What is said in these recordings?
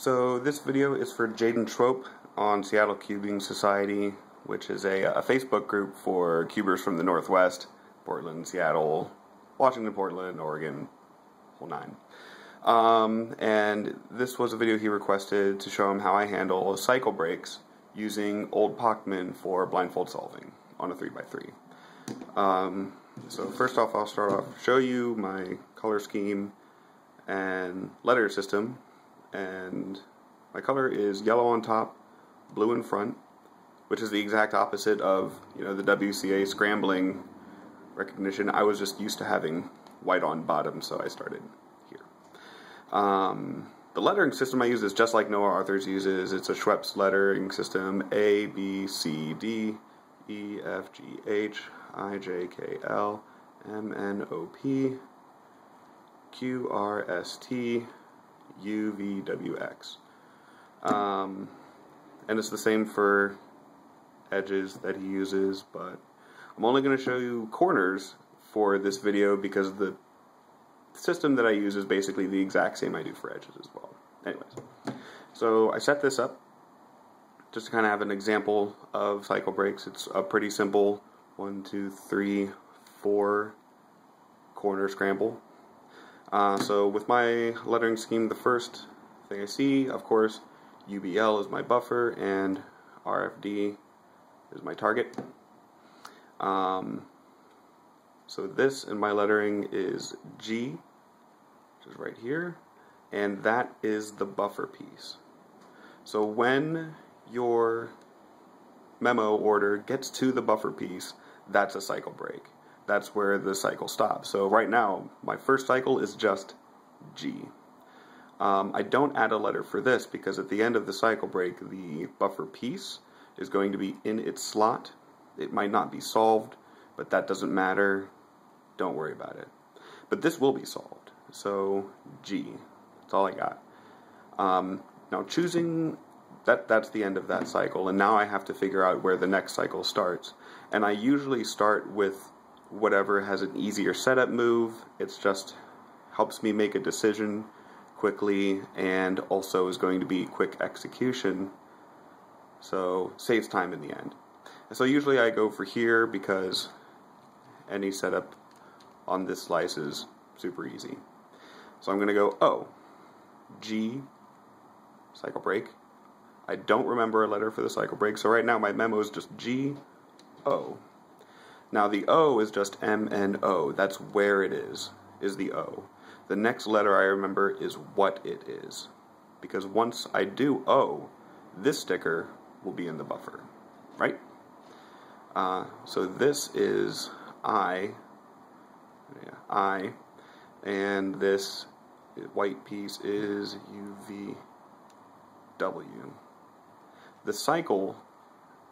So this video is for Jaden Trope on Seattle Cubing Society, which is a Facebook group for cubers from the Northwest, Portland, Seattle, Washington, Portland, Oregon, whole nine. And this was a video he requested to show him how I handle cycle breaks using Old Pochman for blindfold solving on a 3x3. So first off, I'll show you my color scheme and letter system. And my color is yellow on top, blue in front, which is the exact opposite of, the WCA scrambling recognition. I was just used to having white on bottom, so I started here. The lettering system I use is just like Noah Arthur's uses. It's a Schweppes lettering system: A, B, C, D, E, F, G, H, I, J, K, L, M, N, O, P, Q, R, S, T, U, V, W, X. And it's the same for edges that he uses, but I'm only going to show you corners for this video because the system that I use is basically the exact same I do for edges as well. Anyways, so I set this up just to kind of have an example of cycle breaks. It's a pretty simple 1, 2, 3, 4 corner scramble. So with my lettering scheme, the first thing I see, of course, UBL is my buffer and RFD is my target. So this in my lettering is G, which is right here, and that is the buffer piece. So when your memo order gets to the buffer piece, that's a cycle break. That's where the cycle stops. So right now, my first cycle is just G. I don't add a letter for this because at the end of the cycle break, the buffer piece is going to be in its slot. It might not be solved, but that doesn't matter. Don't worry about it. But this will be solved. So G. That's all I got. Now choosing, that's the end of that cycle, and now I have to figure out where the next cycle starts. And I usually start with whatever has an easier setup move. It's just helps me make a decision quickly and also is going to be quick execution, so saves time in the end. And so usually I go for here because any setup on this slice is super easy. So I'm going to go O, G, cycle break. I don't remember a letter for the cycle break, so right now my memo is just G, O. Now the O is just M and O. That's where it is the O. The next letter I remember is what it is, because once I do O, this sticker will be in the buffer, right? So this is I, and this white piece is UVW. The cycle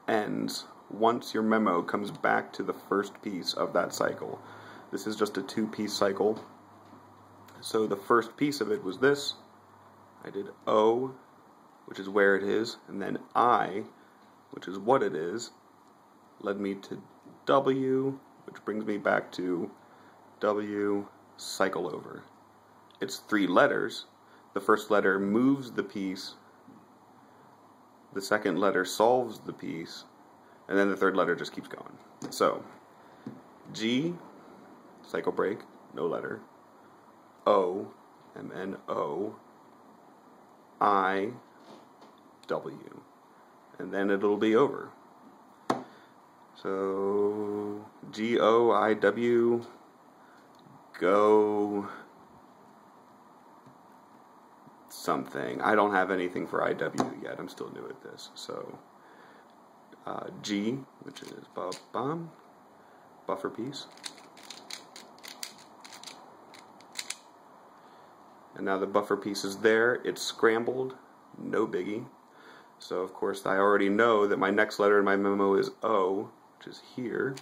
ends once your memo comes back to the first piece of that cycle. This is just a 2-piece cycle. So the first piece of it was this. I did O, which is where it is, and then I, which is what it is, led me to W, which brings me back to W, cycle over. It's 3 letters. The first letter moves the piece, the second letter solves the piece, and then the third letter just keeps going. So, G, cycle break, no letter. O, M-N-O, I, W. And then it'll be over. So, G-O-I-W, go something. I don't have anything for I-W yet. I'm still new at this. So, G, which is buffer piece. And now the buffer piece is there. It's scrambled, no biggie. So of course I already know that my next letter in my memo is O, which is here.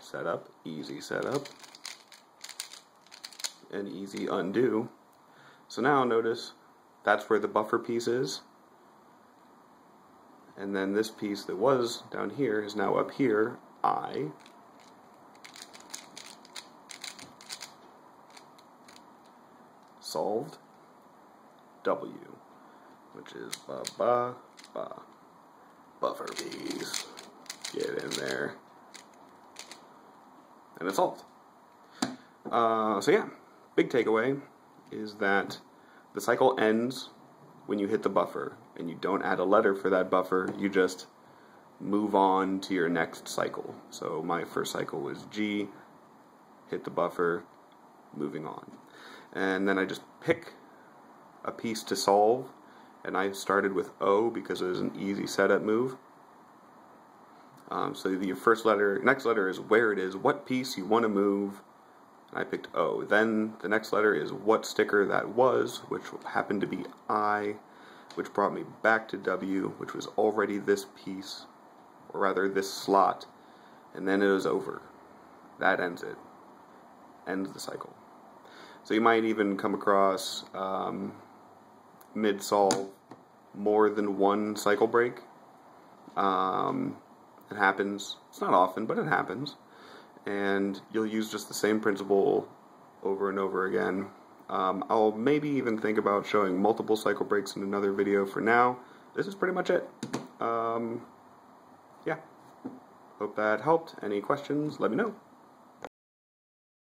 Setup, easy setup, and easy undo. So now notice that's where the buffer piece is. And then this piece that was down here is now up here, I. Solved, W. which is buffer piece. Get in there. And it's solved. So yeah, big takeaway is that the cycle ends when you hit the buffer, and you don't add a letter for that buffer, you just move on to your next cycle. So my first cycle was G, hit the buffer, moving on. And then I just pick a piece to solve, and I started with O because it was an easy setup move. So your next letter is where it is, what piece you want to move, and I picked O. Then the next letter is what sticker that was, which happened to be I, which brought me back to W, which was already this piece, or rather this slot, and then it was over. That ends it. Ends the cycle. So you might even come across mid-solve more than one cycle break. It happens. It's not often, but it happens. And you'll use just the same principle over and over again. I'll maybe even think about showing multiple cycle breaks in another video. For now, this is pretty much it. Yeah. Hope that helped. Any questions, let me know.